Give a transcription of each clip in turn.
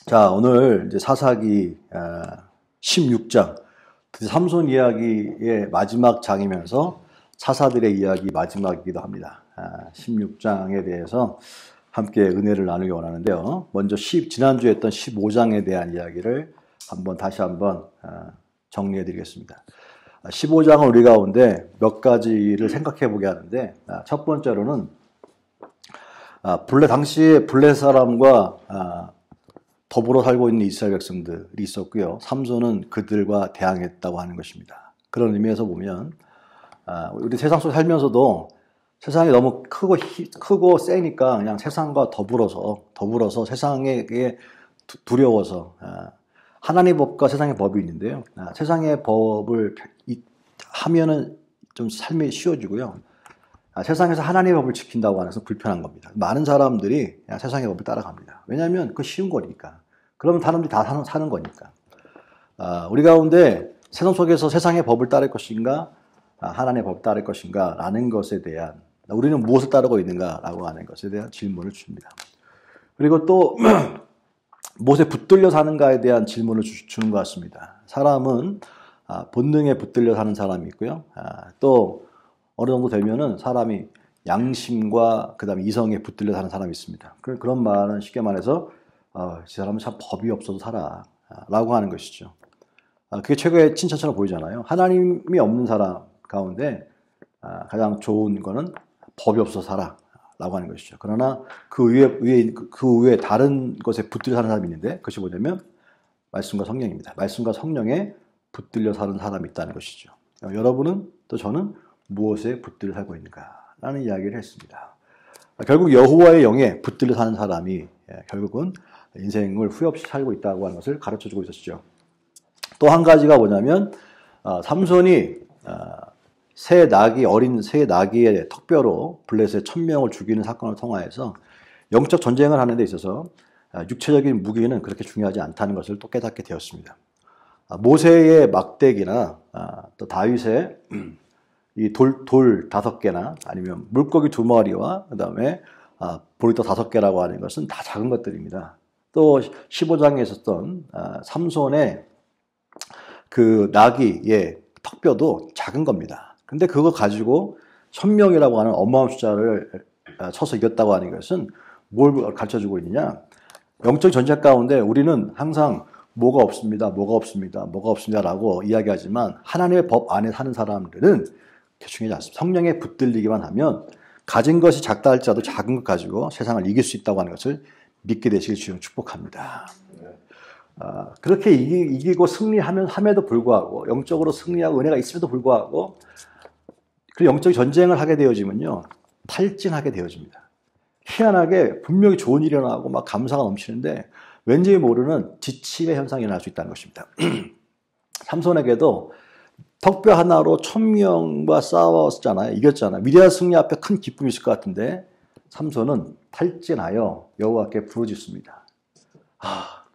자, 오늘 이제 사사기 16장, 삼손 이야기의 마지막 장이면서 사사들의 이야기 마지막이기도 합니다. 16장에 대해서 함께 은혜를 나누기 원하는데요. 먼저 지난주에 했던 15장에 대한 이야기를 다시 한번 정리해 드리겠습니다. 15장은 우리 가운데 몇 가지를 생각해 보게 하는데, 첫 번째로는 당시에 블레 사람과 더불어 살고 있는 이스라엘 백성들이 있었고요. 삼손은 그들과 대항했다고 하는 것입니다. 그런 의미에서 보면 우리 세상 속에 살면서도 세상이 너무 크고 세니까 그냥 세상과 더불어서 세상에게 두려워서 하나님의 법과 세상의 법이 있는데요. 세상의 법을 하면은 좀 삶이 쉬워지고요. 세상에서 하나님의 법을 지킨다고 하는 것은 불편한 겁니다. 많은 사람들이 세상의 법을 따라갑니다. 왜냐하면 그거 쉬운 거니까. 그러면 사람들이 다 사는 거니까. 우리 가운데 세상 속에서 세상의 법을 따를 것인가, 하나님의 법을 따를 것인가 라는 것에 대한, 우리는 무엇을 따르고 있는가 라고 하는 것에 대한 질문을 줍니다. 그리고 또 무엇에 붙들려 사는가에 대한 질문을 주는 것 같습니다. 사람은 본능에 붙들려 사는 사람이 있고요. 또 어느 정도 되면은 사람이 양심과 그 다음에 이성에 붙들려 사는 사람이 있습니다. 그런 말은 쉽게 말해서 이 사람은 참 법이 없어도 살아 라고 하는 것이죠. 그게 최고의 칭찬처럼 보이잖아요. 하나님이 없는 사람 가운데 가장 좋은 거는 법이 없어서 살아 라고 하는 것이죠. 그러나 그 위에 다른 것에 붙들려 사는 사람이 있는데 그것이 뭐냐면 말씀과 성령입니다. 말씀과 성령에 붙들려 사는 사람이 있다는 것이죠. 여러분은 또 저는 무엇에 붙들려 살고 있는가라는 이야기를 했습니다. 결국 여호와의 영에 붙들려 사는 사람이 결국은 인생을 후회 없이 살고 있다고 하는 것을 가르쳐주고 있었죠. 또 한 가지가 뭐냐면 삼손이 어린 새 나귀의 턱뼈로 블레셋의 1000명을 죽이는 사건을 통하여서 영적 전쟁을 하는 데 있어서 육체적인 무기는 그렇게 중요하지 않다는 것을 또 깨닫게 되었습니다. 모세의 막대기나 또 다윗의 이 돌 5개나 아니면 물고기 2마리와 그 다음에 보리떡 5개라고 하는 것은 다 작은 것들입니다. 또 15장에 있었던 삼손의 그 나귀의 턱뼈도 작은 겁니다. 근데 그거 가지고 1000명이라고 하는 어마어마한 숫자를 쳐서 이겼다고 하는 것은 뭘 가르쳐주고 있느냐? 영적 전쟁 가운데 우리는 항상 뭐가 없습니다 라고 이야기하지만 하나님의 법 안에 사는 사람들은 중요하지 않습니다. 성령에 붙들리기만 하면 가진 것이 작다 할지라도 작은 것 가지고 세상을 이길 수 있다고 하는 것을 믿게 되시길 주님 축복합니다. 그렇게 이기고 함에도 불구하고 영적으로 승리하고 은혜가 있음에도 불구하고 그 영적 전쟁을 하게 되어지면요 탈진하게 되어집니다. 희한하게 분명히 좋은 일이 일어나고 막 감사가 넘치는데 왠지 모르는 지침의 현상이 일어날 수 있다는 것입니다. 삼손에게도 턱뼈 하나로 1000명과 싸웠잖아요. 이겼잖아요. 위대한 승리 앞에 큰 기쁨이 있을 것 같은데 삼손은 탈진하여 여호와께 부르짖습니다.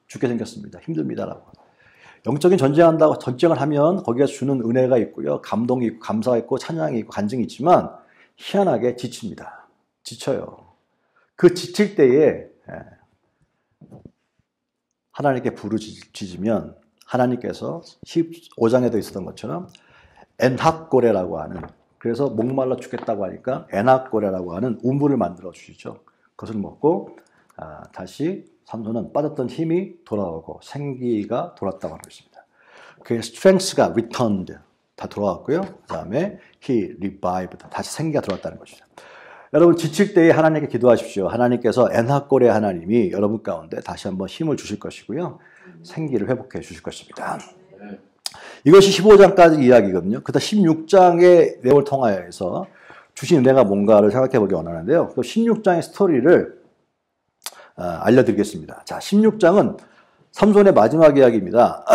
죽게 생겼습니다. 힘듭니다라고. 영적인 전쟁을 하면 거기에 주는 은혜가 있고요. 감동이 있고 감사가 있고 찬양이 있고 간증이 있지만 희한하게 지칩니다. 지쳐요. 그 지칠 때에 하나님께 부르짖으면 하나님께서 15장에도 있었던 것처럼 엔학고레라고 하는, 그래서 목말라 죽겠다고 하니까 엔학고레라고 하는 우물을 만들어 주시죠. 그것을 먹고 다시 삼손은 빠졌던 힘이 돌아오고 생기가 돌았다고 하는 것입니다. 그 strength가 returned 다 돌아왔고요. 그 다음에 he revived 다시 생기가 돌아왔다는 것이죠. 여러분 지칠 때에 하나님께 기도하십시오. 하나님께서 엔학고레 하나님이 여러분 가운데 다시 한번 힘을 주실 것이고요. 생기를 회복해 주실 것입니다. 이것이 15장까지 이야기거든요. 그다음 16장의 내용을 통하여서 주신 은혜가 뭔가를 생각해 보기 원하는데요. 그 16장의 스토리를 알려드리겠습니다. 자, 16장은 삼손의 마지막 이야기입니다.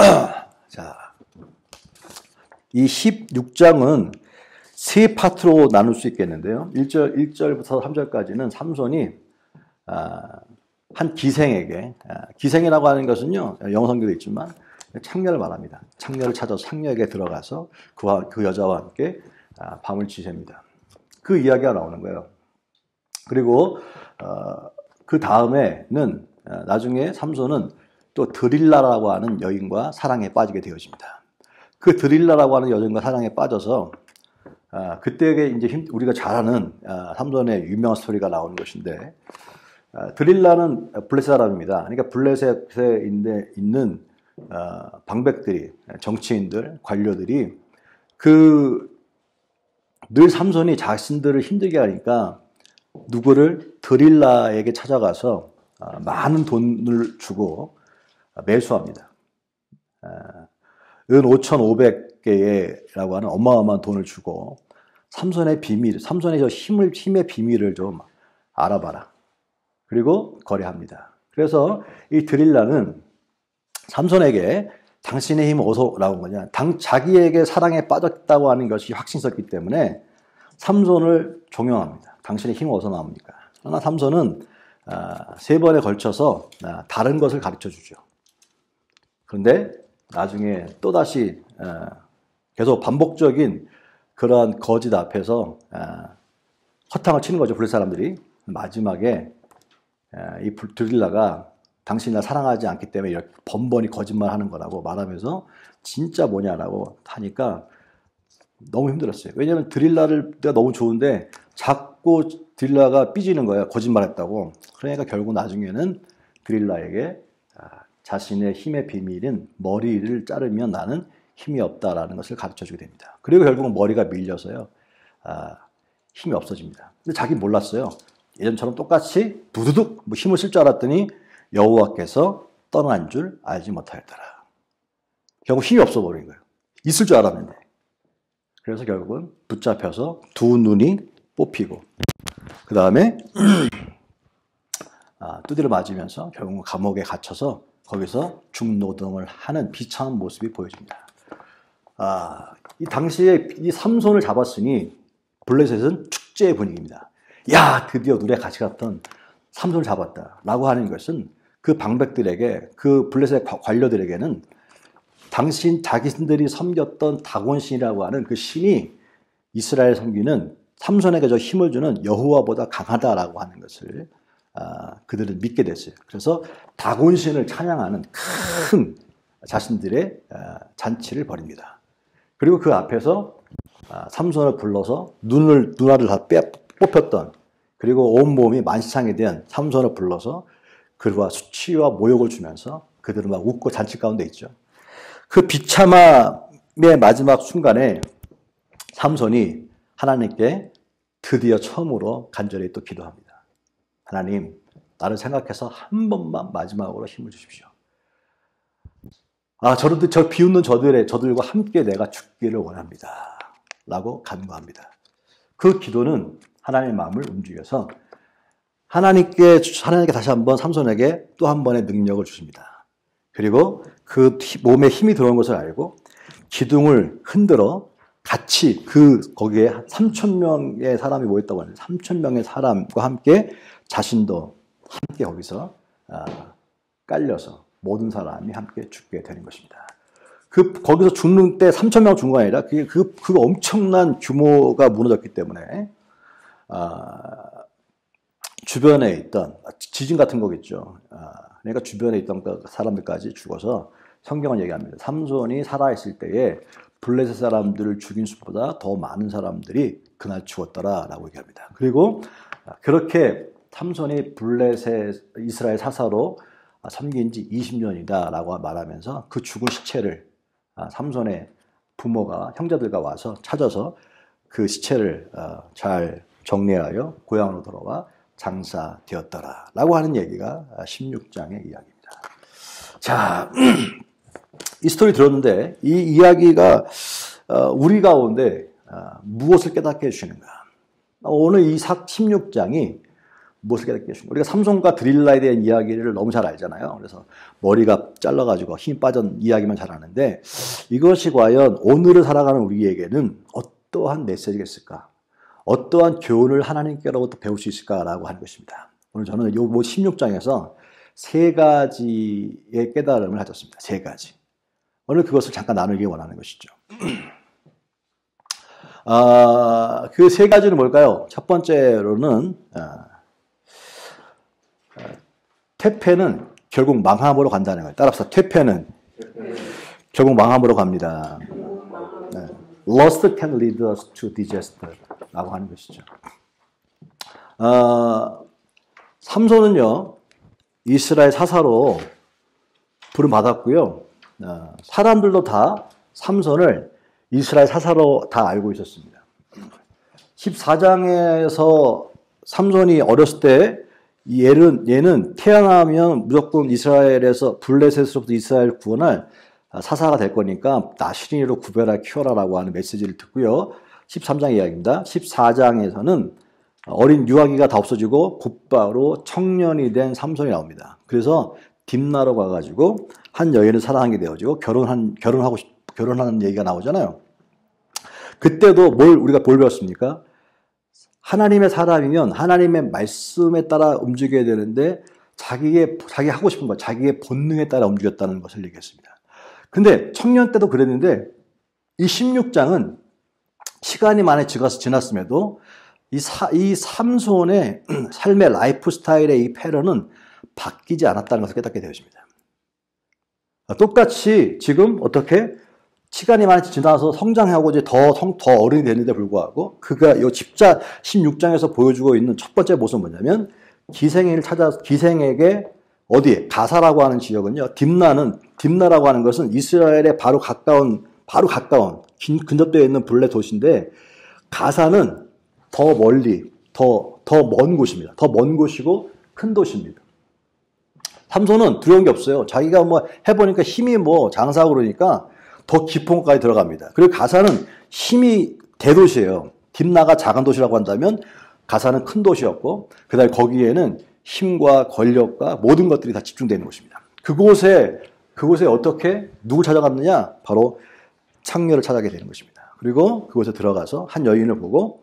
자, 이 16장은 세 파트로 나눌 수 있겠는데요. 1절부터 3절까지는 삼손이 한 기생에게, 기생이라고 하는 것은요, 영성교도 있지만 창녀를 말합니다. 창녀를 찾아서 창녀에게 들어가서 그 여자와 함께 밤을 지새웁니다. 그 이야기가 나오는 거예요. 그리고 그 다음에는 나중에 삼손은 또 드릴라라고 하는 여인과 사랑에 빠지게 되어집니다. 그 드릴라라고 하는 여인과 사랑에 빠져서 그때에 이제 우리가 잘 아는 삼손의 유명한 스토리가 나오는 것인데, 드릴라는 블레셋 사람입니다. 그러니까 블레셋에 있는 방백들이, 정치인들, 관료들이 늘 삼손이 자신들을 힘들게 하니까 누구를 드릴라에게 찾아가서 많은 돈을 주고 매수합니다. 은 5,500개라고 하는 어마어마한 돈을 주고 삼손의 힘의 비밀을 좀 알아봐라. 그리고 거래합니다. 그래서 이 드릴라는 삼손에게 당신의 힘은 어디서 나온 거냐? 자기에게 사랑에 빠졌다고 하는 것이 확신했기 때문에 삼손을 종용합니다. 당신의 힘은 어디서 나옵니까? 그러나 삼손은 3번에 걸쳐서 다른 것을 가르쳐 주죠. 그런데 나중에 또다시 계속 반복적인 그러한 거짓 앞에서 허탕을 치는 거죠. 블레셋 사람들이. 마지막에 이 드릴라가 당신이 나 사랑하지 않기 때문에 이렇게 번번이 거짓말하는 거라고 말하면서 진짜 뭐냐라고 하니까 너무 힘들었어요. 왜냐하면 드릴라가 너무 좋은데 자꾸 드릴라가 삐지는 거야. 거짓말했다고. 그러니까 결국 나중에는 드릴라에게 자신의 힘의 비밀인 머리를 자르면 나는 힘이 없다라는 것을 가르쳐주게 됩니다. 그리고 결국은 머리가 밀려서요. 힘이 없어집니다. 근데 자기 몰랐어요. 예전처럼 똑같이 두두둑 힘을 쓸 줄 알았더니 여호와께서 떠난 줄 알지 못하였더라. 결국 힘이 없어 버린 거예요. 있을 줄 알았는데. 그래서 결국은 붙잡혀서 2눈이 뽑히고 그 다음에 두드려 맞으면서 결국은 감옥에 갇혀서 거기서 중노동을 하는 비참한 모습이 보여집니다. 이 당시에 이 삼손을 잡았으니 블레셋은 축제의 분위기입니다. 야, 드디어 눈에 같이 갔던 삼손을 잡았다라고 하는 것은 그 방백들에게, 그 블레셋 관료들에게는 자기들이 섬겼던 다곤신이라고 하는 그 신이 이스라엘 섬기는 삼손에게 저 힘을 주는 여호와보다 강하다라고 하는 것을 그들은 믿게 됐어요. 그래서 다곤신을 찬양하는 큰 자신들의 잔치를 벌입니다. 그리고 그 앞에서 삼손을 불러서 눈알을 다 뽑혔던, 그리고 온몸이 만시창이 된 삼손을 불러서 그와 수치와 모욕을 주면서 그들은 막 웃고 잔치 가운데 있죠. 그 비참함의 마지막 순간에 삼손이 하나님께 드디어 처음으로 간절히 또 기도합니다. 하나님, 나를 생각해서 한 번만 마지막으로 힘을 주십시오. 저 비웃는 저들과 함께 내가 죽기를 원합니다. 라고 간구합니다. 그 기도는 하나님의 마음을 움직여서 하나님께 다시 한번 삼손에게 또 한 번의 능력을 주십니다. 그리고 그 몸에 힘이 들어온 것을 알고 기둥을 흔들어 같이 거기에 3,000명의 사람이 모였다고 하는데 3,000명의 사람과 함께 자신도 함께 거기서 깔려서 모든 사람이 함께 죽게 되는 것입니다. 거기서 죽는 때 3,000명 죽은 거 아니라 그 엄청난 규모가 무너졌기 때문에 주변에 있던 지진 같은 거겠죠. 그러니까 주변에 있던 사람들까지 죽어서 성경은 얘기합니다. 삼손이 살아있을 때에 블레셋 사람들을 죽인 수보다 더 많은 사람들이 그날 죽었더라라고 얘기합니다. 그리고 그렇게 삼손이 이스라엘 사사로 섬긴 지 20년이다라고 말하면서 그 죽은 시체를 삼손의 부모가 형제들과 와서 찾아서 그 시체를 잘 정리하여 고향으로 돌아와 장사되었더라라고 하는 얘기가 16장의 이야기입니다. 자, 이 스토리 들었는데 이 이야기가 우리 가운데 무엇을 깨닫게 해주시는가? 오늘 이 16장이 무엇을 깨닫게 해주시는가? 우리가 삼손과 드릴라에 대한 이야기를 너무 잘 알잖아요. 그래서 머리가 잘라가지고 힘이 빠진 이야기만 잘 아는데 이것이 과연 오늘을 살아가는 우리에게는 어떠한 메시지가 있을까? 어떠한 교훈을 하나님께로부터 배울 수 있을까라고 하는 것입니다. 오늘 저는 이 16장에서 3가지의 깨달음을 가졌습니다. 3가지. 오늘 그것을 잠깐 나누기 원하는 것이죠. 그 3가지는 뭘까요? 첫 번째로는 태페는 결국 망함으로 간다는 거예요. 따라서 퇴폐는 결국 망함으로 갑니다. 네. Lust can lead us to disaster라고 하는 것이죠. 삼손은요, 이스라엘 사사로 부름받았고요. 사람들도 다 삼손을 이스라엘 사사로 다 알고 있었습니다. 14장에서 삼손이 어렸을 때 얘는 태어나면 무조건 이스라엘에서 블레셋으로부터 이스라엘 구원할 사사가 될 거니까 나시린이로 구별하여 키워라라고 하는 메시지를 듣고요. 13장 이야기입니다. 14장에서는 어린 유아기가 다 없어지고 곧바로 청년이 된 삼손이 나옵니다. 그래서 딥나로 가가지고 한 여인을 사랑하게 되어지고 결혼하는 얘기가 나오잖아요. 그때도 우리가 뭘 배웠습니까? 하나님의 사람이면 하나님의 말씀에 따라 움직여야 되는데 자기 하고 싶은 것, 자기의 본능에 따라 움직였다는 것을 얘기했습니다. 근데 청년 때도 그랬는데 이 16장은 시간이 많이 지났음에도 이 삼손의 삶의 라이프 스타일의 이 패런은 바뀌지 않았다는 것을 깨닫게 되었습니다. 똑같이 지금 어떻게 시간이 많이 지나서 성장하고 이제 더 어른이 됐는데 불구하고 그가 이 16장에서 보여주고 있는 첫 번째 모습은 뭐냐면 기생에게 어디에 가사라고 하는 지역은요. 딥나라고 하는 것은 이스라엘에 바로 가까운 근접되어 있는 블레 도시인데 가사는 더 멀리 더 먼 곳입니다. 더 먼 곳이고 큰 도시입니다. 삼손은 두려운 게 없어요. 자기가 해보니까 힘이 장사하고 그러니까 더 깊은 곳까지 들어갑니다. 그리고 가사는 힘이 대도시예요. 딥나가 작은 도시라고 한다면 가사는 큰 도시였고 그다음에 거기에는 힘과 권력과 모든 것들이 다 집중되어 있는 곳입니다. 그곳에 어떻게 누구 찾아갔느냐? 바로 창녀를 찾아가게 되는 것입니다. 그리고 그곳에 들어가서 한 여인을 보고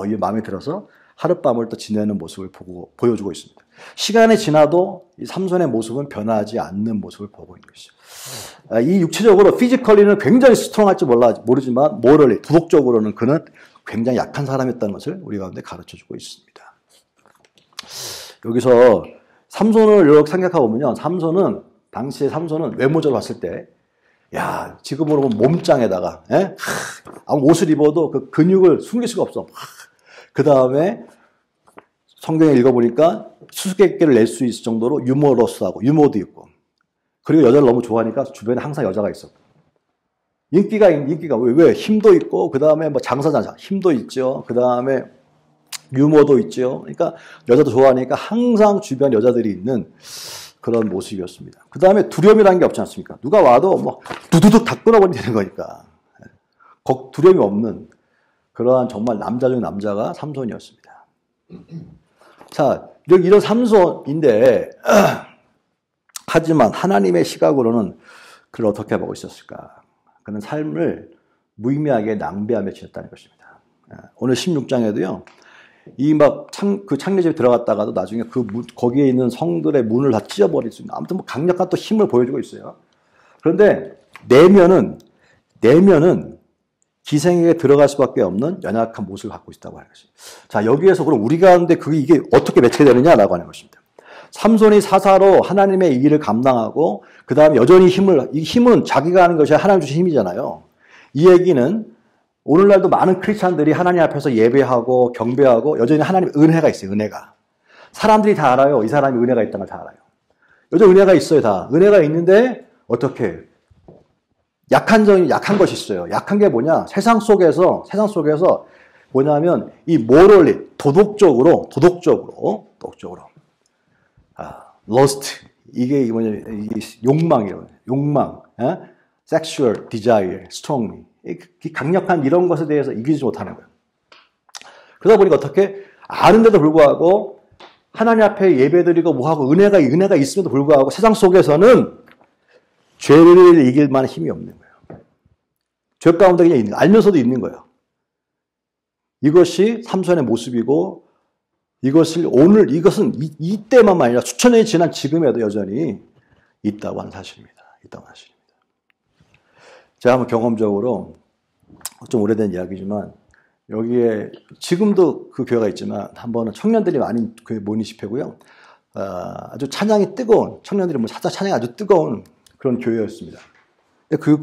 이 마음에 들어서 하룻밤을 또 지내는 모습을 보여주고 있습니다. 시간이 지나도 이 삼손의 모습은 변하지 않는 모습을 보고 있는 것이죠. 이 육체적으로 피지컬리는 굉장히 스트롱할지 모르지만 모럴리 도덕적으로는 그는 굉장히 약한 사람이었다는 것을 우리 가운데 가르쳐주고 있습니다. 여기서 삼손을 이렇게 생각하고 보면요. 당시에 삼손은 외모적으로 봤을 때 지금으로 보면 몸짱에다가 옷을 입어도 그 근육을 숨길 수가 없어. 그 다음에 성경에 읽어보니까 수수께끼를 낼 수 있을 정도로 유머러스하고 유머도 있고 그리고 여자를 너무 좋아하니까 주변에 항상 여자가 있었고 인기가 왜 힘도 있고 그 다음에 장사잖아 힘도 있죠. 그 다음에 유머도 있죠. 그러니까 여자도 좋아하니까 항상 주변 여자들이 있는 그런 모습이었습니다. 그 다음에 두려움이라는 게 없지 않습니까? 누가 와도 두두둑 다 끊어버리면 되는 거니까 두려움이 없는 그러한 정말 남자 중 남자가 삼손이었습니다. 자, 이런 삼손인데 하지만 하나님의 시각으로는 그를 어떻게 보고 있었을까? 그는 삶을 무의미하게 낭비하며 지냈다는 것입니다. 오늘 16장에도요. 그 창녀집에 들어갔다가도 나중에 거기에 있는 성들의 문을 다 찢어버릴 수 있는 아무튼 강력한 또 힘을 보여주고 있어요. 그런데 내면은 기생에게 들어갈 수밖에 없는 연약한 모습을 갖고 있다고 하는 것입니다. 자, 여기에서 그럼 우리 가운데 이게 어떻게 매체되느냐라고 하는 것입니다. 삼손이 사사로 하나님의 일을 감당하고 그 다음에 여전히 이 힘은 자기가 하는 것이 하나님 주신 힘이잖아요. 이 얘기는 오늘날도 많은 크리스찬들이 하나님 앞에서 예배하고 경배하고 여전히 하나님의 은혜가 있어요. 은혜가. 사람들이 다 알아요. 이 사람이 은혜가 있다는 걸 다 알아요. 여전히 은혜가 있어요. 다. 은혜가 있는데 어떻게 약한 것이 있어요. 약한 게 뭐냐? 세상 속에서 뭐냐면 이 모럴리 도덕적으로 lust 이게 뭐냐면 욕망이에요. 욕망, sexual desire, strongly 강력한 이런 것에 대해서 이기지 못하는 거예요. 그러다 보니까 어떻게 아는데도 불구하고 하나님 앞에 예배드리고 뭐하고 은혜가 있음에도 불구하고 세상 속에서는 죄를 이길 만한 힘이 없는 거예요. 죄 가운데 그냥 있는 거예요. 알면서도 있는 거예요. 이것이 삼손의 모습이고 이것은 이때만만 아니라 수천 년이 지난 지금에도 여전히 있다고 하는 사실입니다. 제가 한번 경험적으로 좀 오래된 이야기지만 여기에 지금도 그 교회가 있지만 한 번은 청년들이 많이 교회 모인 집회고요. 아주 찬양이 뜨거운, 청년들이 뭐 찬양이 아주 뜨거운 그런 교회였습니다. 그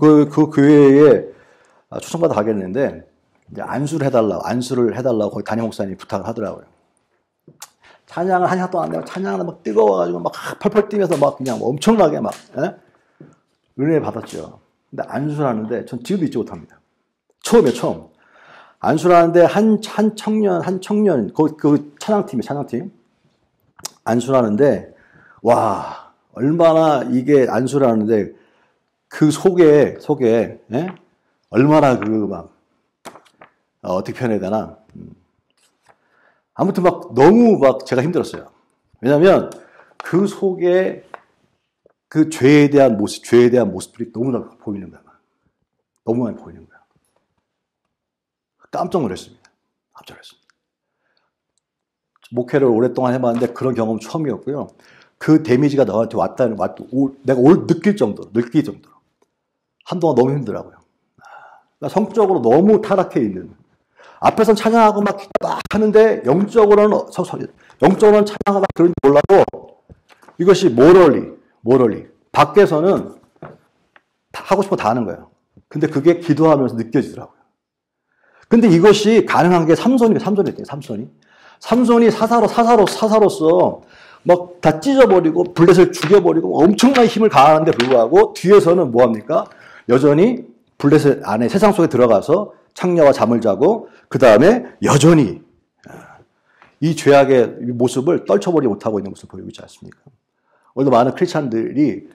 교회에 초청받아 가게 됐는데, 이제 안수를 해달라고 거기 담임 목사님이 부탁을 하더라고요. 찬양을 한 시간 동안 내가 찬양을 막 뜨거워가지고 막 펄펄 뛰면서 막 그냥 엄청나게 막, 은혜 받았죠. 근데 안수를 하는데 전 지금도 잊지 못합니다. 처음. 안수를 하는데 한 청년, 그 찬양팀. 안수를 하는데, 와, 얼마나 이게 안수를 하는데, 그 속에, 얼마나 어떻게 표현해야 되나. 아무튼 너무 제가 힘들었어요. 왜냐면, 그 속에 그 죄에 대한 모습들이 너무 보이는 거야. 너무 많이 보이는 거야. 깜짝 놀랐습니다. 목회를 오랫동안 해봤는데 그런 경험 처음이었고요. 그 데미지가 나한테 내가 느낄 정도로. 한동안 너무 힘들더라고요. 성적으로 너무 타락해 있는. 앞에선 찬양하고 막 하는데 영적으로는 찬양하고 막 그런지 몰라도 이것이 모럴리. 밖에서는 하고 싶어 다 하는 거예요. 근데 그게 기도하면서 느껴지더라고요. 근데 이것이 가능한 게 삼손이 사사로서 막 다 찢어버리고 블렛을 죽여버리고 엄청나게 힘을 가하는데 불구하고 뒤에서는 뭐합니까? 여전히 블렛 안에 세상 속에 들어가서 창녀와 잠을 자고 그 다음에 여전히 이 죄악의 모습을 떨쳐버리지 못하고 있는 모습을 보이고 있지 않습니까? 오늘도 많은 크리스찬들이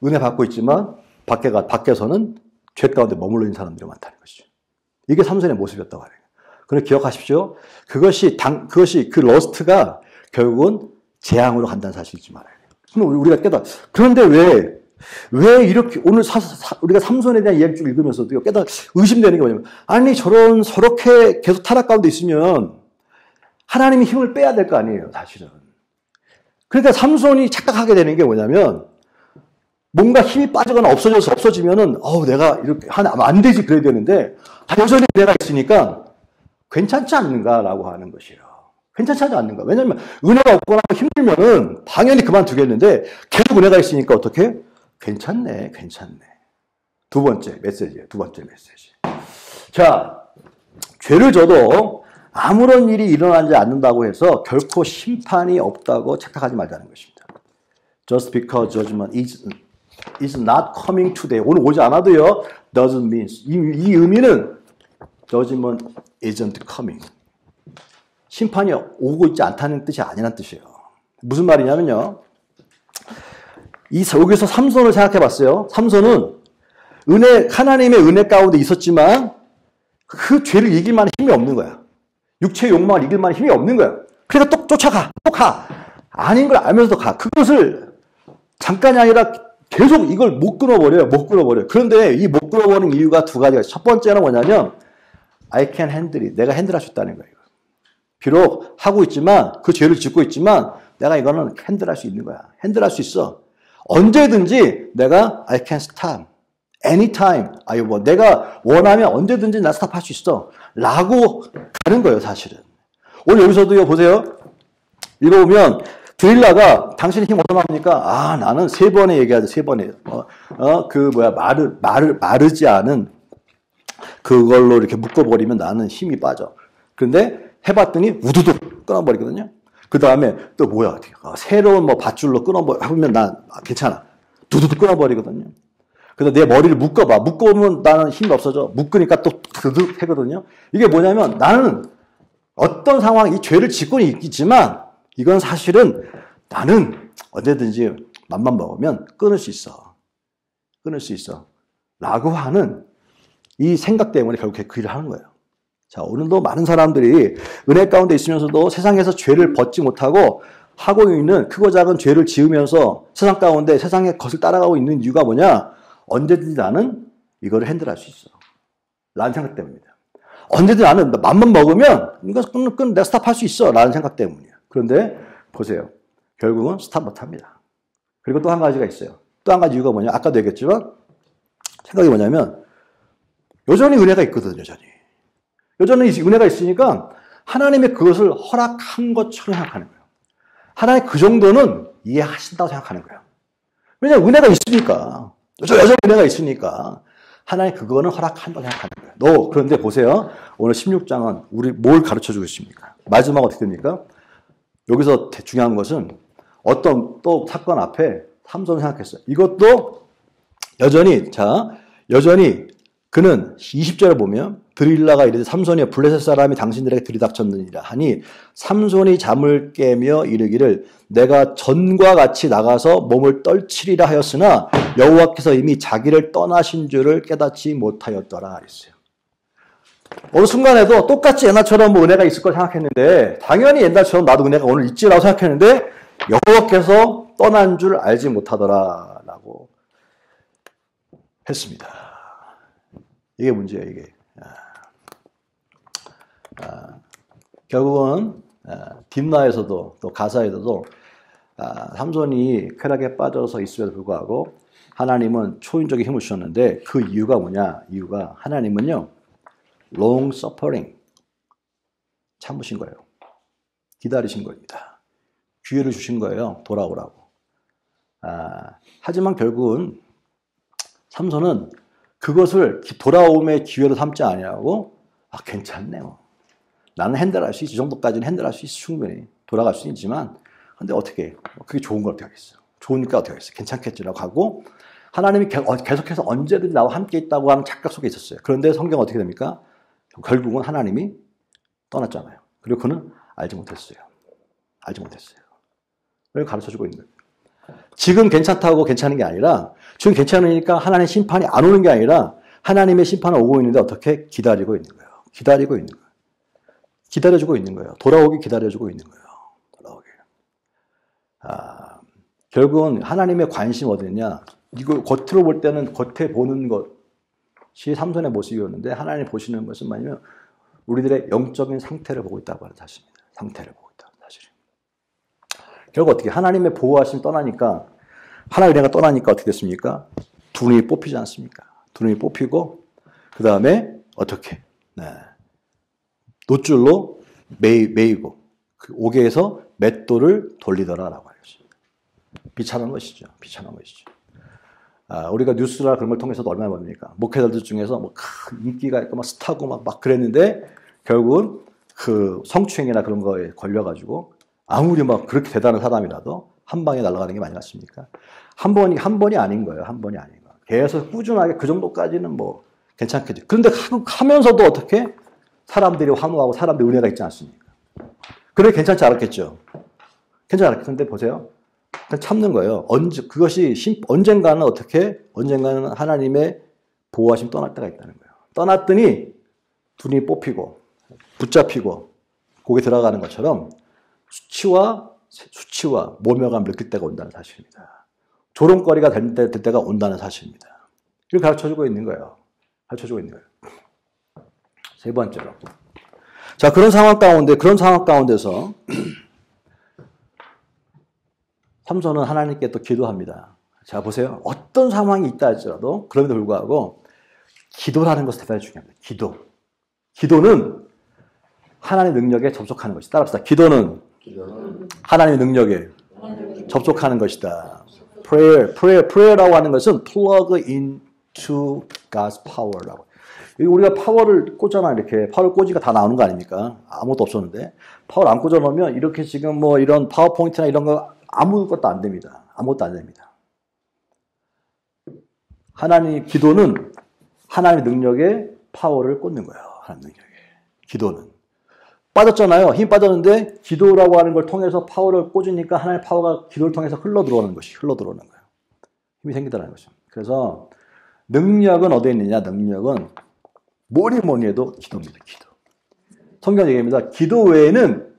은혜 받고 있지만 밖에서는 죄 가운데 머물러 있는 사람들이 많다는 것이죠. 이게 삼손의 모습이었다고 하네요. 그런데 기억하십시오. 그것이 그 러스트가 결국은 재앙으로 간다는 사실을 잊지 말아야 돼요. 그럼 우리가 그런데 왜 이렇게 오늘 우리가 삼손에 대한 이야기를 읽으면서도 의심되는 게 뭐냐면, 아니 저렇게 계속 타락 가운데 있으면 하나님이 힘을 빼야 될 거 아니에요, 사실은. 그러니까 삼손이 착각하게 되는 게 뭐냐면, 뭔가 힘이 빠지거나 없어지면은 내가 이렇게 하면 안 되지 그래야 되는데 여전히 내가 있으니까 괜찮지 않는가라고 하는 것이에요. 괜찮지 않는가? 왜냐하면 은혜가 없거나 힘들면은 당연히 그만두겠는데 계속 은혜가 있으니까 어떻게? 괜찮네. 두 번째 메시지. 자, 죄를 져도 아무런 일이 일어나지 않는다고 해서 결코 심판이 없다고 착각하지 말자는 것입니다. Just because judgment is not coming today. 오늘 오지 않아도요. Doesn't mean. 이 의미는 judgment isn't coming. 심판이 오고 있지 않다는 뜻이 아니란 뜻이에요. 무슨 말이냐면요. 여기서 삼손을 생각해 봤어요. 삼손은 하나님의 은혜 가운데 있었지만 그 죄를 이길 만한 힘이 없는 거야. 육체의 욕망을 이길 만한 힘이 없는 거야. 그래서 또 쫓아가. 또 가. 아닌 걸 알면서도 가. 그것을 잠깐이 아니라 계속 이걸 못 끊어버려요. 그런데 이 못 끊어버리는 이유가 두 가지가 있어요. 첫 번째는 뭐냐면 I can handle it. 내가 핸들할 수 있다는 거예요. 비록 하고 있지만 그 죄를 짓고 있지만 내가 이거는 핸들할 수 있는 거야. 핸들할 수 있어. 언제든지 내가 I can stop. anytime. 내가 원하면 언제든지 나 스탑할 수 있어. 라고 가는 거예요, 사실은. 오늘 여기서도요, 보세요. 읽어보면 드릴라가 당신의 힘 어디서 나옵니까? 나는 3번에 얘기하죠. 3번에. 마르지 않은 그걸로 이렇게 묶어버리면 나는 힘이 빠져. 그런데 해봤더니 우두둑 끊어버리거든요. 그 다음에 또 뭐야? 새로운 밧줄로 끊어버리면 난 괜찮아. 두두둑 끊어버리거든요. 그래서 내 머리를 묶어봐. 묶어보면 나는 힘이 없어져. 묶으니까 또 두둑 하거든요. 이게 뭐냐면 나는 어떤 상황, 이 죄를 짓고는 있지만 이건 사실은 나는 언제든지 맘만 먹으면 끊을 수 있어. 라고 하는 이 생각 때문에 결국 그 일을 하는 거예요. 자, 오늘도 많은 사람들이 은혜 가운데 있으면서도 세상에서 죄를 벗지 못하고 하고 있는 크고 작은 죄를 지으면서 세상 가운데 세상의 것을 따라가고 있는 이유가 뭐냐? 언제든지 나는 이거를 핸들할 수 있어. 라는 생각 때문입니다. 언제든지 나는 맘만 먹으면 이거 내가 스탑할 수 있어. 라는 생각 때문이에요. 그런데 보세요. 결국은 스탑 못합니다. 그리고 또 한 가지가 있어요. 또 한 가지 이유가 뭐냐? 아까도 얘기했지만 생각이 뭐냐면 여전히 은혜가 있거든. 여전히 은혜가 있으니까 하나님의 그것을 허락한 것처럼 생각하는 거예요. 하나님 그 정도는 이해하신다고 생각하는 거예요. 왜냐하면 은혜가 있으니까. 여전히 은혜가 있으니까. 하나님 그거는 허락한다고 생각하는 거예요. 그런데 보세요. 오늘 16장은 우리 뭘 가르쳐주고 있습니까? 마지막 어떻게 됩니까? 여기서 중요한 것은 어떤 또 사건 앞에 삼손을 생각했어요. 이것도 여전히 그는 20절에 보면 드릴라가 이르되 삼손이 블레셋 사람이 당신들에게 들이닥쳤느니라 하니 삼손이 잠을 깨며 이르기를 내가 전과 같이 나가서 몸을 떨치리라 하였으나 여호와께서 이미 자기를 떠나신 줄을 깨닫지 못하였더라 그랬어요. 어느 순간에도 똑같이 옛날처럼 뭐 은혜가 있을 걸 생각했는데 당연히 옛날처럼 나도 은혜가 오늘 있지라고 생각했는데 여호와께서 떠난 줄 알지 못하더라라고 했습니다. 이게 문제예요, 이게. 결국은 딥나에서도 또 가사에서도 삼손이 쾌락에 빠져서 있음에도 불구하고 하나님은 초인적인 힘을 주셨는데 그 이유가 뭐냐? 이유가 하나님은요 long suffering 참으신 거예요. 기다리신 겁니다. 기회를 주신 거예요. 돌아오라고. 하지만 결국은 삼손은 그것을 돌아옴의 기회로 삼지 아니하고 괜찮네요. 나는 핸들할 수 있지. 이 정도까지는 핸들할 수 있어. 충분히 돌아갈 수 있지만 근데 어떻게 그게 좋은 걸 어떻게 하겠어. 좋으니까 어떻게 하겠어. 괜찮겠지라고 하고 하나님이 계속해서 언제든지 나와 함께 있다고 하는 착각 속에 있었어요. 그런데 성경은 어떻게 됩니까? 결국은 하나님이 떠났잖아요. 그리고 그는 알지 못했어요. 그걸 가르쳐주고 있는 거예요. 지금 괜찮다고 괜찮은 게 아니라 지금 괜찮으니까 하나님의 심판이 안 오는 게 아니라 하나님의 심판은 오고 있는데 어떻게 기다리고 있는 거예요. 기다려주고 있는 거예요. 돌아오기 기다려주고 있는 거예요. 결국은 하나님의 관심 어디냐? 이거 겉으로 볼 때는 겉에 보는 것이 삼손의 모습이었는데 하나님 보시는 것은 뭐냐면 우리들의 영적인 상태를 보고 있다고 하는 사실입니다. 결국 어떻게 하나님의 보호하심 떠나니까 하나님의 은혜가 떠나니까 어떻게 됐습니까? 두 눈이 뽑히지 않습니까? 두 눈이 뽑히고 그 다음에 어떻게 놋줄로 매이고 그 옥에서 맷돌을 돌리더라라고 하셨습니다. 비참한 것이죠. 우리가 뉴스나 그런 걸 통해서도 얼마나 봅니까? 목회자들 중에서 뭐 큰 인기가 있고 막 스타고 막 그랬는데 결국은 그 성추행이나 그런 거에 걸려가지고 아무리 막 그렇게 대단한 사람이라도 한 방에 날아가는 게 많이 맞습니까? 한 번이 아닌 거예요. 계속 꾸준하게 그 정도까지는 뭐 괜찮겠죠. 그런데 하면서도 어떻게 사람들이 환호하고 사람들이 은혜가 있지 않습니까? 그래 괜찮지 않았겠죠. 근데 보세요. 그냥 참는 거예요. 그것이 언젠가는 하나님의 보호하심 떠날 때가 있다는 거예요. 떠났더니 눈이 뽑히고 붙잡히고 거기 들어가는 것처럼 수치와 모멸감을 느낄 때가 온다는 사실입니다. 조롱거리가 될 때가 온다는 사실입니다. 이걸 가르쳐주고 있는 거예요. 세 번째로. 자, 그런 상황 가운데서 삼손은 하나님께 또 기도합니다. 자, 보세요. 어떤 상황이 있다 할지라도 그럼에도 불구하고 기도라는 것이 대단히 중요합니다. 기도는 하나님의 능력에 접속하는 것이다. 따라합시다. 기도는 하나님의 능력에 접속하는 것이다. prayer라고 하는 것은 plug into God's power라고. 우리가 파워를 꽂잖아. 이렇게 파워를 꽂으니까 다 나오는 거 아닙니까? 아무것도 없었는데 파워를 안 꽂아 놓으면 이렇게 지금 뭐 이런 파워포인트나 이런 거 아무것도 안 됩니다. 기도는 하나님의 능력에 파워를 꽂는 거예요. 하나님의 능력에. 기도는. 빠졌잖아요. 힘 빠졌는데 기도라고 하는 걸 통해서 파워를 꽂으니까 하나님의 파워가 기도를 통해서 흘러 들어오는 거예요. 힘이 생기더라는 거죠. 그래서 능력은 어디에 있느냐? 능력은 뭐니 해도 기도입니다. 성경 얘기합니다. 기도 외에는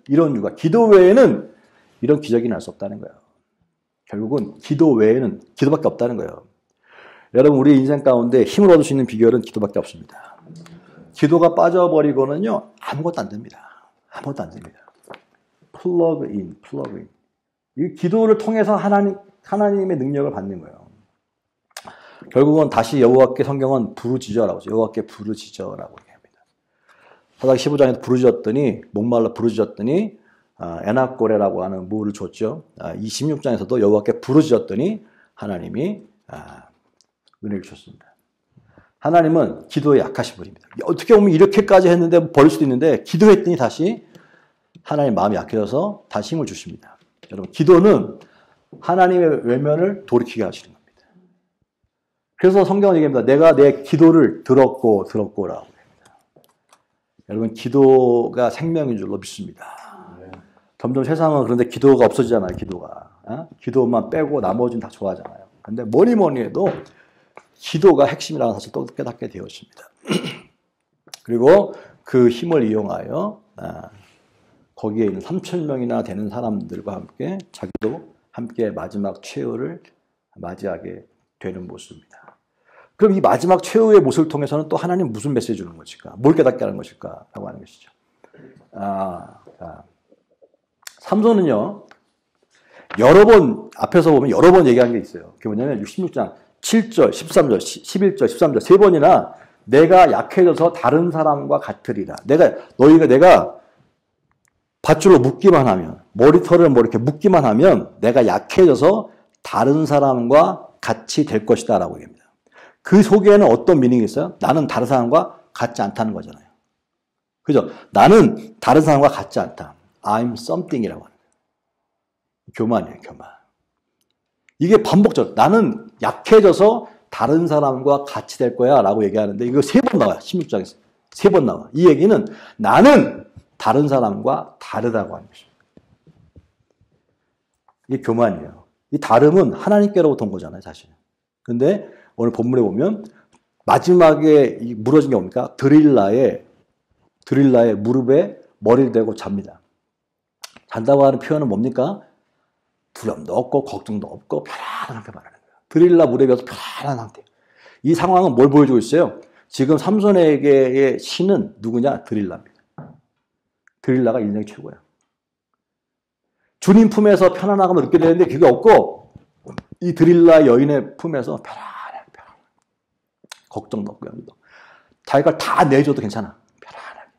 이런 기적이 날 수 없다는 거예요. 결국은 기도 외에는 기도밖에 없다는 거예요. 여러분 우리 인생 가운데 힘을 얻을 수 있는 비결은 기도밖에 없습니다. 기도가 빠져버리고는요 아무것도 안 됩니다. plug in. 이 기도를 통해서 하나님의 능력을 받는 거예요. 결국은 다시 여호와께 성경은 부르짖어라고 하죠. 여호와께 부르짖어라고 얘기합니다. 사사기 15장에서 목말라 부르짖었더니 에낙고레라고 하는 무를 줬죠. 이 16장에서도 여호와께 부르짖었더니 하나님이 은혜를 주셨습니다. 하나님은 기도에 약하신 분입니다. 어떻게 보면 이렇게까지 했는데 버릴 수도 있는데 기도했더니 다시 하나님 마음이 약해져서 다시 힘을 주십니다. 여러분 기도는 하나님의 외면을 돌이키게 하시는 겁니다. 그래서 성경은 얘기합니다. 내가 내 기도를 들었고라고 합니다. 여러분 기도가 생명인 줄로 믿습니다. 점점 세상은 그런데 기도가 없어지잖아요. 기도만 빼고 나머지는 다 좋아하잖아요. 근데 뭐니 해도 기도가 핵심이라는 사실을 또 깨닫게 되었습니다. 그리고 그 힘을 이용하여 거기에 있는 3,000명이나 되는 사람들과 함께 자기도 함께 마지막 최후를 맞이하게 되는 모습입니다. 그럼 이 마지막 최후의 모습을 통해서는 또 하나님 무슨 메시지 주는 것일까? 뭘 깨닫게 하는 것일까? 라고 하는 것이죠. 삼손은요, 여러 번, 앞에서 보면 여러 번 얘기한 게 있어요. 그게 뭐냐면 66장 7절, 13절, 11절, 13절 세 번이나 내가 약해져서 다른 사람과 같으리라. 내가 밧줄로 묶기만 하면, 머리털을 뭐 이렇게 묶기만 하면 내가 약해져서 다른 사람과 같이 될 것이다 라고 얘기합니다. 그 속에는 어떤 미닝이 있어요? 나는 다른 사람과 같지 않다는 거잖아요. 그죠? 나는 다른 사람과 같지 않다. I'm something이라고 하는 거예요. 교만이에요, 교만. 이게 반복적. 나는 약해져서 다른 사람과 같이 될 거야 라고 얘기하는데 이거 3번 나와요. 16장에서. 3번 나와. 이 얘기는 나는 다른 사람과 다르다고 하는 것입니다. 이게 교만이에요. 이 다름은 하나님께로부터 온 거잖아요, 사실. 근데 오늘 본문에 보면 마지막에 무너진 게 뭡니까? 드릴라의 무릎에 머리를 대고 잡니다. 잔다고 하는 표현은 뭡니까? 두려움도 없고 걱정도 없고 편안한 상태 말하는 거예요. 드릴라 무릎에 비해서 편안한 상태. 이 상황은 뭘 보여주고 있어요? 지금 삼손에게의 신은 누구냐? 드릴라입니다. 드릴라가 인생의 최고야. 주님 품에서 편안함을 느끼게 되는데 그게 없고 이 드릴라 여인의 품에서 편안해. 걱정도 없고 염려도. 자기가 다 내줘도 괜찮아. 편안하게.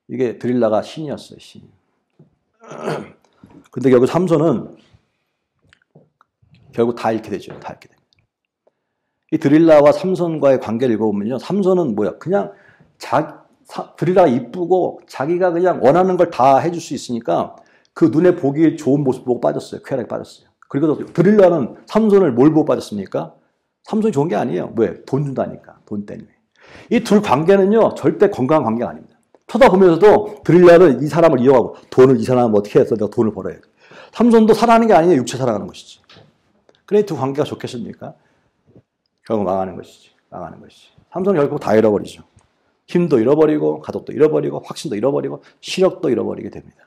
이게 드릴라가 신이었어요. 신. 근데 결국 삼손은 결국 다 잃게 되죠. 다 잃게 됩니다. 이 드릴라와 삼손과의 관계를 읽어보면요. 삼손은 뭐야? 그냥 드릴라가 이쁘고 자기가 그냥 원하는 걸 다 해줄 수 있으니까 그 눈에 보기 좋은 모습 보고 빠졌어요. 쾌락에 빠졌어요. 그리고 드릴라는 삼손을 뭘 보고 빠졌습니까? 삼손이 좋은 게 아니에요. 왜? 돈 준다니까. 돈 때문에. 이 둘 관계는요. 절대 건강한 관계가 아닙니다. 쳐다보면서도 드릴라는 이 사람을 이용하고 돈을 이 사람은 어떻게 해서 내가 돈을 벌어야 돼. 삼손도 살아가는 게 아니에요. 육체 살아가는 것이지. 그래 두 관계가 좋겠습니까? 결국 망하는 것이지. 망하는 것이지. 삼손이 결국 다 잃어버리죠. 힘도 잃어버리고 가족도 잃어버리고 확신도 잃어버리고 시력도 잃어버리게 됩니다.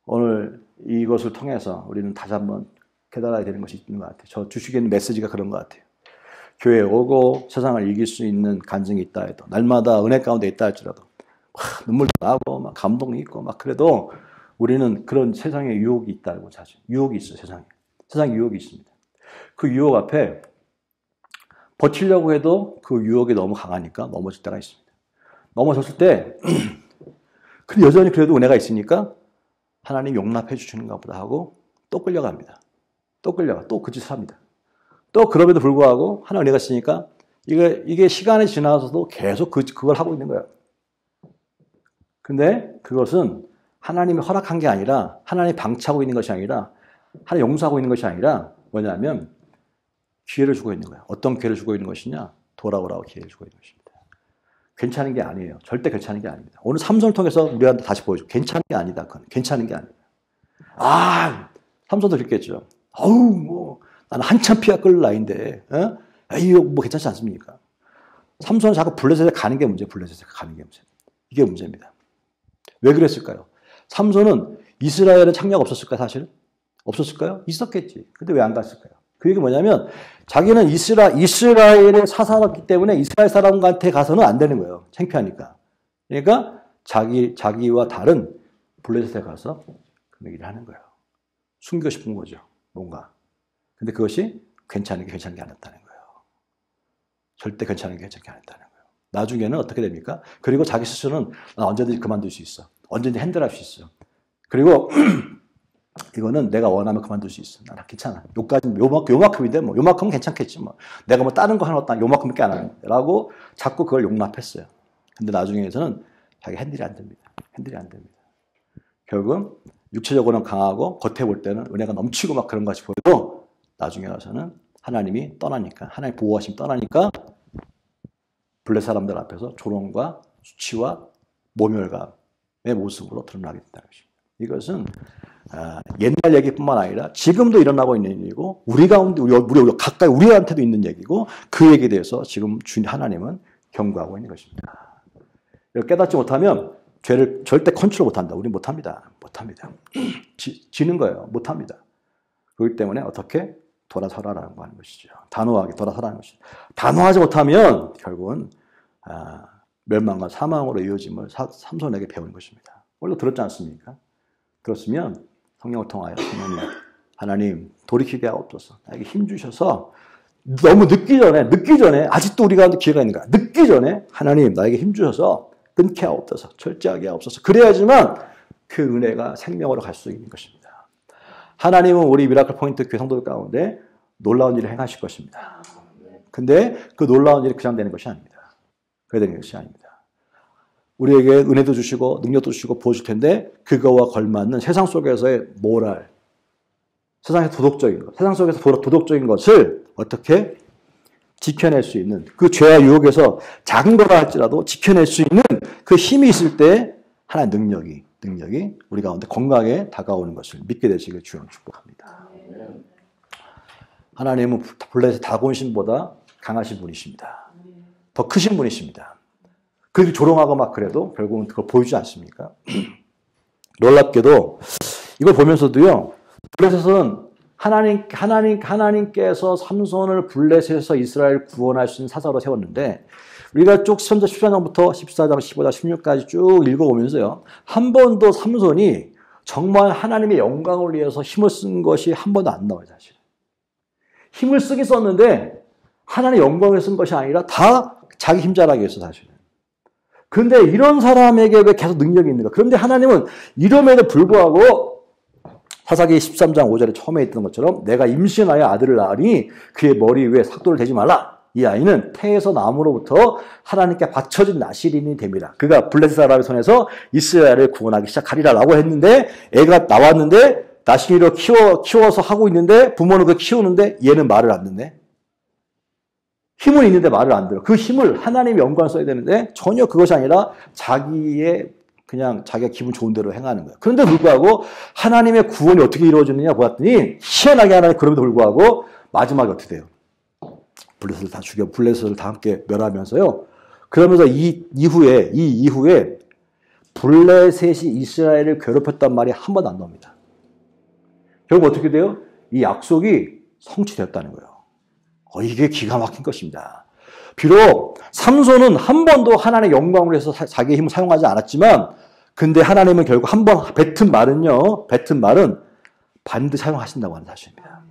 오늘 이것을 통해서 우리는 다시 한번 깨달아야 되는 것이 있는 것 같아요. 저 주식에 있는 메시지가 그런 것 같아요. 교회에 오고 세상을 이길 수 있는 간증이 있다 해도 날마다 은혜 가운데 있다 할지라도 눈물도 나고 막 감동이 있고 막 그래도 우리는 그런 세상에 유혹이 있다고 사실 유혹이 있어요. 세상에 유혹이 있습니다. 그 유혹 앞에 버티려고 해도 그 유혹이 너무 강하니까 넘어질 때가 있습니다. 넘어졌을 때 근데 여전히 그래도 은혜가 있으니까 하나님 용납해 주시는가 보다 하고 또 끌려갑니다. 또 그 짓을 합니다. 또 그럼에도 불구하고 하나님 은혜가 있으니까 이게 시간이 지나서도 계속 그걸 하고 있는 거예요. 근데 그것은 하나님이 허락한 게 아니라 하나님이 방치하고 있는 것이 아니라 하나님 용서하고 있는 것이 아니라 뭐냐면 기회를 주고 있는 거예요. 어떤 기회를 주고 있는 것이냐? 돌아오라고 기회를 주고 있는 것입니다. 괜찮은 게 아니에요. 절대 괜찮은 게 아닙니다. 오늘 삼손을 통해서 우리한테 다시 보여줘. 괜찮은 게 아니다. 그건 괜찮은 게 아니다. 삼손도 그랬겠죠. 나는 한참 피가 끓을 나이인데, 이거 뭐 괜찮지 않습니까? 삼손은 자꾸 블레셋에 가는 게 문제, 이게 문제입니다. 왜 그랬을까요? 삼손은 이스라엘은 창녀가 없었을까요, 사실? 없었을까요? 있었겠지. 근데 왜 안 갔을까요? 그 얘기 뭐냐면, 자기는 이스라엘에 사살했기 때문에 이스라엘 사람한테 가서는 안 되는 거예요. 창피하니까. 그러니까, 자기와 다른 블레셋에 가서 그 얘기를 하는 거예요. 숨기고 싶은 거죠. 뭔가. 근데 그것이 괜찮은 게 아니었다는 거예요. 절대 괜찮은 게 않았다는 거예요. 나중에는 어떻게 됩니까? 그리고 자기 스스로는 나 언제든지 그만둘 수 있어. 언제든지 핸들할 수 있어요. 그리고 이거는 내가 원하면 그만둘 수 있어. 나 괜찮아. 요만큼인데 뭐 요만큼은 괜찮겠지 뭐. 내가 뭐 다른 거 하나 없다. 요만큼밖에 안 하는데라고 자꾸 그걸 용납했어요. 근데 나중에서는 자기 핸들이 안 됩니다. 핸들이 안 됩니다. 결국은 육체적으로는 강하고 겉에 볼 때는 은혜가 넘치고 막 그런 것이 보여도 나중에 가서는 하나님이 떠나니까 하나님 보호하심 떠나니까 블레 사람들 앞에서 조롱과 수치와 모멸감의 모습으로 드러나게 된다는 것입니다. 이것은 옛날 얘기뿐만 아니라 지금도 일어나고 있는 일이고 우리 가운데 우리 가까이 우리한테도 있는 얘기고 그 얘기에 대해서 지금 주님 하나님은 경고하고 있는 것입니다. 이걸 깨닫지 못하면 죄를 절대 컨트롤 못한다. 우리 못합니다. 못합니다. 지는 거예요. 못합니다. 그렇기 때문에 어떻게 돌아서라라는 거 하는 것이죠. 단호하게 돌아서라는 것이죠. 단호하지 못하면 결국은 멸망과 사망으로 이어짐을 삼손에게 배운 것입니다. 원래 들었지 않습니까? 들었으면 성령을 통하여 하나님 돌이키게 하옵소서. 나에게 힘 주셔서 너무 늦기 전에 아직도 우리 가운데 기회가 있는가? 늦기 전에 하나님 나에게 힘 주셔서 끊게 하옵소서. 절제하게 하옵소서. 그래야지만 그 은혜가 생명으로 갈 수 있는 것입니다. 하나님은 우리 미라클 포인트 교회 성도들 가운데 놀라운 일을 행하실 것입니다. 근데 그 놀라운 일이 그냥 되는 것이 아닙니다. 그래야 되는 것이 아닙니다. 우리에게 은혜도 주시고 능력도 주시고 보여줄 텐데 그거와 걸맞는 세상 속에서의 모랄, 세상의 도덕적인 것, 세상 속에서 도덕적인 것을 어떻게 지켜낼 수 있는 그 죄와 유혹에서 작은 거라 할지라도 지켜낼 수 있는 그 힘이 있을 때 하나님의 능력이 우리 가운데 건강하게 다가오는 것을 믿게 되시길 주여 축복합니다. 하나님은 블레셋 다곤신보다 강하신 분이십니다. 더 크신 분이십니다. 그렇게 조롱하고 막 그래도 결국은 그걸 보여주지 않습니까? 놀랍게도 이걸 보면서도요. 블레셋은 하나님께서 삼손을 블레셋에서 이스라엘을 구원할 수 있는 사사로 세웠는데 우리가 쭉 14장부터 14장, 15장, 16까지 쭉 읽어보면서요. 한 번도 삼손이 정말 하나님의 영광을 위해서 힘을 쓴 것이 한 번도 안 나와요. 사실. 힘을 쓰긴 썼는데 하나님의 영광을 쓴 것이 아니라 다 자기 힘자랑이 있어 사실은. 그런데 이런 사람에게 왜 계속 능력이 있는가? 그런데 하나님은 이름에도 불구하고 사사기 13장 5절에 처음에 있던 것처럼 내가 임신하여 아들을 낳으니 그의 머리 위에 삭도를 대지 말라. 이 아이는 태에서 나무로부터 하나님께 바쳐진 나실인이 됩니다. 그가 블레셋 사람의 손에서 이스라엘을 구원하기 시작하리라라고 했는데 애가 나왔는데 나실이로 키워서 하고 있는데 부모는 그 키우는데 얘는 말을 안 듣네. 힘은 있는데 말을 안 들어. 그 힘을 하나님의 영광을 써야 되는데 전혀 그것이 아니라 그냥 자기가 기분 좋은 대로 행하는 거예요. 그런데 불구하고 하나님의 구원이 어떻게 이루어지느냐 보았더니 희한하게 하나님 그럼에도 불구하고 마지막에 어떻게 돼요? 블레셋을 다 죽여 블레셋을 다 함께 멸하면서요. 그러면서 이 이후에 블레셋이 이스라엘을 괴롭혔단 말이 한 번도 안 나옵니다. 결국 어떻게 돼요? 이 약속이 성취되었다는 거예요. 이게 기가 막힌 것입니다. 비록 삼손은 한 번도 하나님의 영광을 위해서 자기의 힘을 사용하지 않았지만 근데 하나님은 결국 한 번 뱉은 말은 반드시 사용하신다고 하는 사실입니다.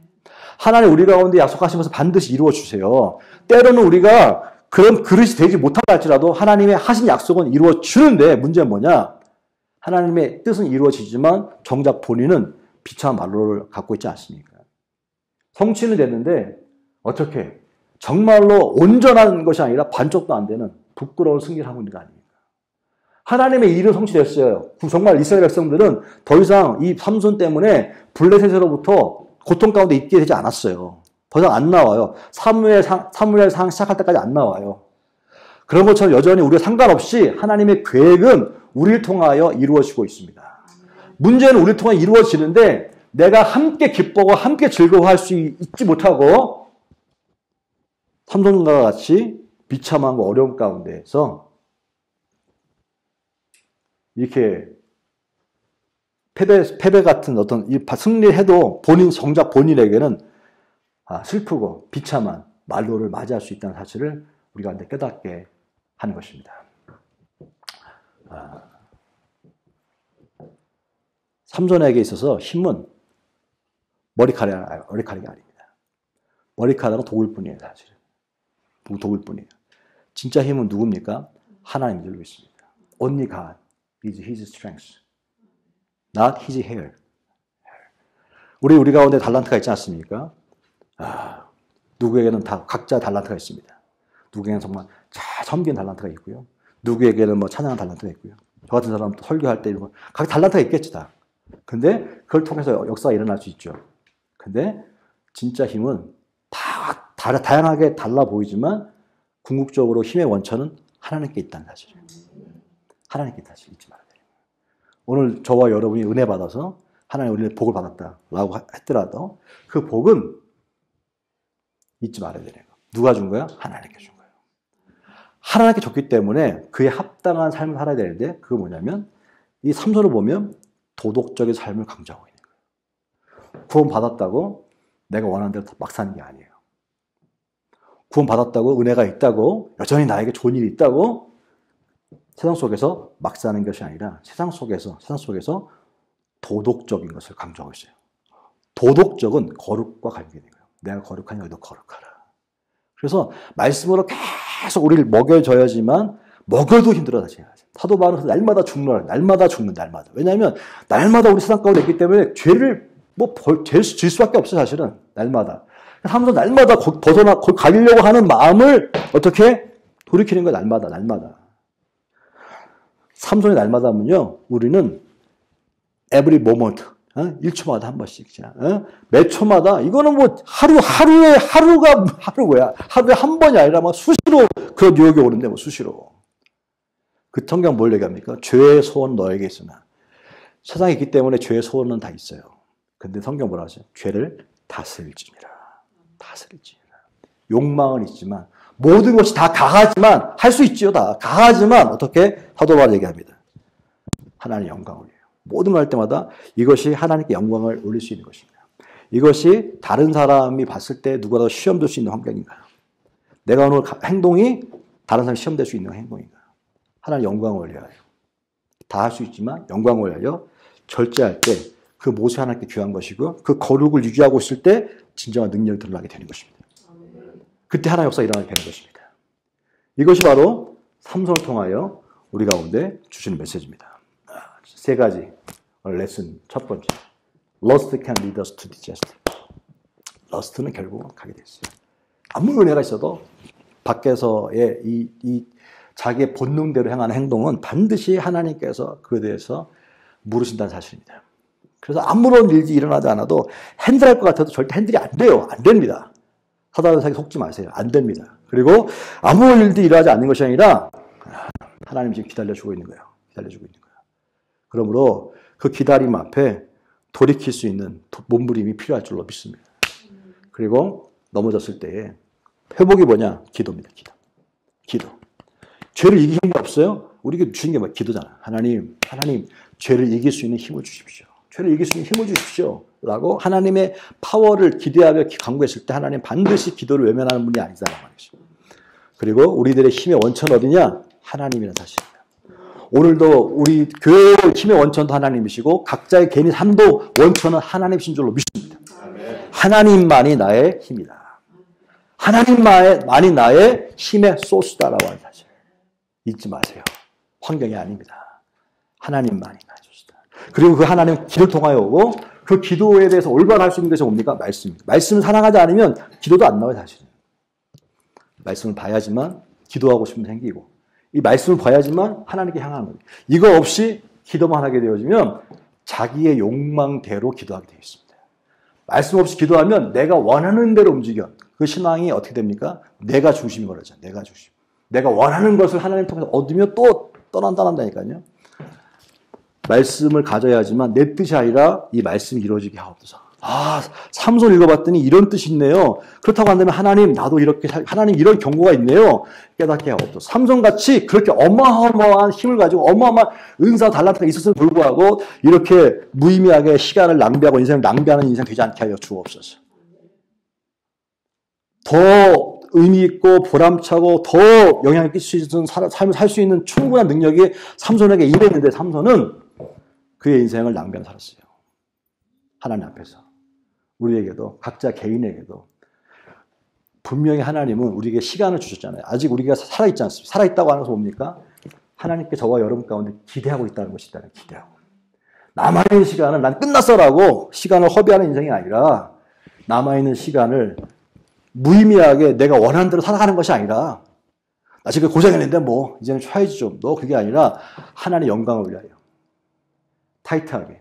하나님 우리 가운데 약속하신 것을 반드시 이루어 주세요. 때로는 우리가 그런 그릇이 되지 못한다 할지라도 하나님의 하신 약속은 이루어 주는데 문제는 뭐냐? 하나님의 뜻은 이루어지지만 정작 본인은 비참한 말로를 갖고 있지 않습니까? 성취는 됐는데 어떻게? 정말로 온전한 것이 아니라 반쪽도 안 되는 부끄러운 승리를 하고 있는 거 아닙니까? 하나님의 일은 성취됐어요. 정말 이스라엘 백성들은 더 이상 이 삼손 때문에 블레셋으로부터 고통 가운데 있게 되지 않았어요. 더 이상 안 나와요. 사무엘상 시작할 때까지 안 나와요. 그런 것처럼 여전히 우리가 상관없이 하나님의 계획은 우리를 통하여 이루어지고 있습니다. 문제는 우리를 통해 이루어지는데 내가 함께 기뻐하고 함께 즐거워할 수 있지 못하고 삼손과 같이 비참함과 어려움 가운데에서 이렇게 패배 같은 어떤 승리해도 정작 본인에게는 슬프고 비참한 말로를 맞이할 수 있다는 사실을 우리가 이제 깨닫게 하는 것입니다. 삼손에게 있어서 힘은 머리카락이 아닙니다. 머리카락은 도구일 뿐이에요, 사실은. 도구일 뿐이에요. 진짜 힘은 누굽니까? 하나님이 들고 있습니다. Only God is his strength, not his hair. 우리 가운데 달란트가 있지 않습니까? 누구에게는 다 각자 달란트가 있습니다. 누구에게는 정말 잘 섬기는 달란트가 있고요. 누구에게는 뭐 찬양하는 달란트가 있고요. 저 같은 사람 설교할 때 이런 각 달란트가 있겠지 다. 근데 그걸 통해서 역사가 일어날 수 있죠. 근데 진짜 힘은 다양하게 달라 보이지만 궁극적으로 힘의 원천은 하나님께 있다는 사실이에요. 하나님께 있다는 사실 잊지 말아야 돼요. 오늘 저와 여러분이 은혜 받아서 하나님 우리의 복을 받았다라고 했더라도 그 복은 잊지 말아야 되는 거. 누가 준 거야? 하나님께 준 거예요. 하나님께 줬기 때문에 그에 합당한 삶을 살아야 되는데 그게 뭐냐면 이 삼손을 보면 도덕적인 삶을 강조하고 있는 거예요. 구원 받았다고 내가 원하는 대로 막 사는 게 아니에요. 구원 받았다고 은혜가 있다고 여전히 나에게 좋은 일이 있다고 세상 속에서 막 사는 것이 아니라 세상 속에서 도덕적인 것을 강조하고 있어요. 도덕적은 거룩과 관계되는 거예요. 내가 거룩하니 너희도 거룩하라. 그래서 말씀으로 계속 우리를 먹여줘야지만 먹여도 힘들어 사실. 사도 바울은 날마다 죽노라. 날마다. 왜냐하면 날마다 우리 세상 가운데 있기 때문에 죄를 질 수밖에 없어요 사실은. 날마다. 하면서 날마다 벗어나 거기 가려고 하는 마음을 어떻게 돌이키는 거예요. 날마다. 삼손의 날마다 하면요. 우리는 every moment 1초마다 한 번씩 몇 초마다 이거는 뭐 하루가 뭐야. 하루에 한 번이 아니라 막 수시로 그 뉴욕에 오는데 뭐 수시로. 그 성경 뭘 얘기합니까? 죄의 소원 너에게 있으나. 세상에 있기 때문에 죄의 소원은 다 있어요. 근데 성경 뭐라 하죠? 죄를 다스릴지니라. 욕망은 있지만 모든 것이 다 가하지만 할 수 있지요. 다 가하지만 어떻게? 사도 바울 얘기합니다. 하나님의 영광을 올려요. 모든 걸 할 때마다 이것이 하나님께 영광을 올릴 수 있는 것입니다. 이것이 다른 사람이 봤을 때 누구라도 시험 될 수 있는 환경인가요? 내가 오늘 행동이 다른 사람이 시험 될 수 있는 행동인가요? 하나님 영광을 올려야 해요. 다 할 수 있지만 영광을 올려요. 절제할 때 그 모습이 하나님께 귀한 것이고 그 거룩을 유지하고 있을 때 진정한 능력이 드러나게 되는 것입니다. 그때 하나님의 역사가 일어나게 되는 것입니다. 이것이 바로 삼손을 통하여 우리 가운데 주시는 메시지입니다. 세 가지 레슨. 첫 번째, Lust can lead us to disaster. Lust는 결국은 가게 돼 있어요. 아무 은혜가 있어도 밖에서의 이 자기의 본능대로 행하는 행동은 반드시 하나님께서 그에 대해서 물으신다는 사실입니다. 그래서 아무런 일이 일어나지 않아도 핸들할 것 같아도 절대 핸들이 안 돼요. 안 됩니다. 사단사에게 속지 마세요. 안 됩니다. 그리고 아무 일도 일어나지 않는 것이 아니라 하나님이 지금 기다려주고 있는 거예요. 그러므로 그 기다림 앞에 돌이킬 수 있는 몸부림이 필요할 줄로 믿습니다. 그리고 넘어졌을 때에 회복이 뭐냐? 기도입니다. 기도. 죄를 이길 힘이 없어요? 우리에게 주신 게 뭐 기도잖아. 하나님, 죄를 이길 수 있는 힘을 주십시오. 죄를 이길 수 있는 힘을 주십시오. 라고 하나님의 파워를 기대하며 간구했을 때 하나님 반드시 기도를 외면하는 분이 아니다라는 말이죠. 그리고 우리들의 힘의 원천은 어디냐? 하나님이라는 사실입니다. 오늘도 우리 교회의 힘의 원천도 하나님이시고 각자의 개인의 삶도 원천은 하나님이신 줄로 믿습니다. 하나님만이 나의 힘이다. 하나님만이 나의 힘의 소스다라고 하는 사실. 잊지 마세요. 환경이 아닙니다. 하나님만이 나의 소스다. 그리고 그 하나님 기도를 통하여 오고 그 기도에 대해서 올바로 할 수 있는 것이 뭡니까? 말씀입니다. 말씀을 사랑하지 않으면 기도도 안 나와요, 사실은. 말씀을 봐야지만 기도하고 싶은 생기고 이 말씀을 봐야지만 하나님께 향하는 거예요. 이거 없이 기도만 하게 되어지면 자기의 욕망대로 기도하게 되어 있습니다. 말씀 없이 기도하면 내가 원하는 대로 움직여. 그 신앙이 어떻게 됩니까? 내가 중심이 걸어져. 내가 중심. 내가 원하는 것을 하나님 통해서 얻으면 또 떠난다니까요. 말씀을 가져야지만 내 뜻이 아니라 이 말씀이 이루어지게 하옵소서. 삼손 읽어봤더니 이런 뜻이 있네요. 그렇다고 한다면 하나님 나도 이렇게 하나님 이런 경고가 있네요. 깨닫게 하옵소서. 삼손같이 그렇게 어마어마한 힘을 가지고 어마어마한 은사 달란트가 있었음에도 불구하고 이렇게 무의미하게 시간을 낭비하고 인생을 낭비하는 인생 되지 않게 하여 주옵소서. 더 의미 있고 보람차고 더 영향을 끼칠 수 있는 삶을 살 수 있는 충분한 능력이 삼손에게 임했는데 삼손은 그의 인생을 낭비하며 살았어요. 하나님 앞에서. 우리에게도 각자 개인에게도 분명히 하나님은 우리에게 시간을 주셨잖아요. 아직 우리가 살아있지 않습니다. 살아있다고 하는 것은 뭡니까? 하나님께 저와 여러분 가운데 기대하고 있다는 것이다. 기대하고. 남아있는 시간은 난 끝났어라고 시간을 허비하는 인생이 아니라 남아있는 시간을 무의미하게 내가 원하는 대로 살아가는 것이 아니라 나 지금 고생했는데 뭐 이제는 쉬어야지 좀. 너 그게 아니라 하나님의 영광을 위하여 타이트하게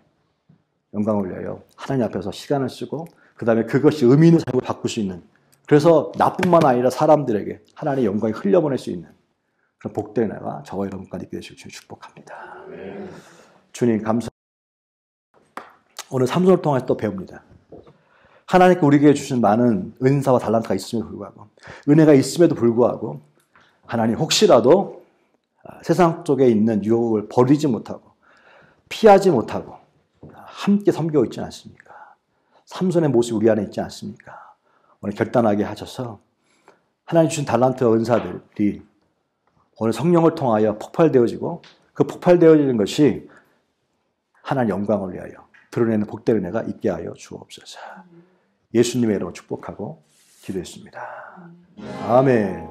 영광을 위하여 하나님 앞에서 시간을 쓰고 그 다음에 그것이 의미 있는 삶을 바꿀 수 있는 그래서 나뿐만 아니라 사람들에게 하나님의 영광이 흘려보낼 수 있는 그런 복된 은혜가 저와 여러분까지 있게 되시길 축복합니다. 주님 감사합니다. 오늘 삼손을 통해서 또 배웁니다. 하나님께 우리에게 주신 많은 은사와 달란트가 있음에도 불구하고 은혜가 있음에도 불구하고 하나님 혹시라도 세상 속에 있는 유혹을 버리지 못하고 피하지 못하고 함께 섬기고 있지 않습니까? 삼손의 모습이 우리 안에 있지 않습니까? 오늘 결단하게 하셔서 하나님 주신 달란트와 은사들이 오늘 성령을 통하여 폭발되어지고 그 폭발되어지는 것이 하나님 영광을 위하여 드러내는 복된 은혜가 있게 하여 주옵소서. 예수님의 이름으로 축복하고 기도했습니다. 아멘.